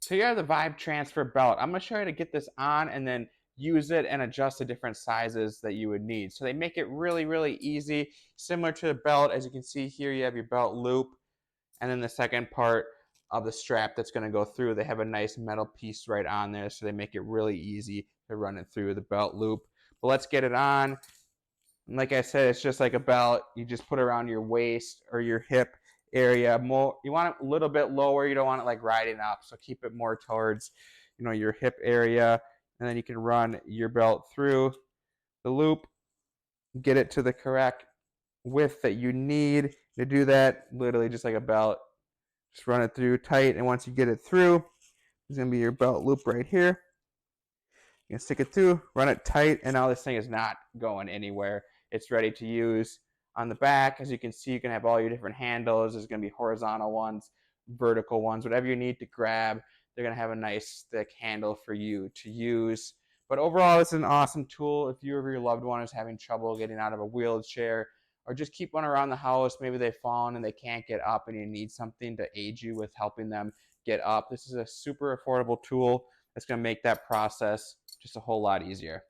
So you have the Vive Transfer Belt. I'm going to show you how to get this on and then use it and adjust the different sizes that you would need. So they make it really, really easy, similar to the belt. As you can see here, you have your belt loop, and then the second part of the strap that's going to go through. They have a nice metal piece right on there, so they make it really easy to run it through the belt loop. But let's get it on. And like I said, it's just like a belt. You just put it around your waist or your hip area. More, you want it a little bit lower. You don't want it like riding up. So keep it more towards, your hip area. And then you can run your belt through the loop, get it to the correct width that you need to do that. Literally just like a belt. Just run it through tight. And once you get it through, there's going to be your belt loop right here. You can stick it through, run it tight, and now this thing is not going anywhere. It's ready to use. On the back, as you can see, you can have all your different handles. There's going to be horizontal ones, vertical ones, whatever you need to grab. They're going to have a nice thick handle for you to use. But overall, it's an awesome tool if you or your loved one is having trouble getting out of a wheelchair, or just keep one around the house. Maybe they've fallen and they can't get up and you need something to aid you with helping them get up. This is a super affordable tool that's going to make that process just a whole lot easier.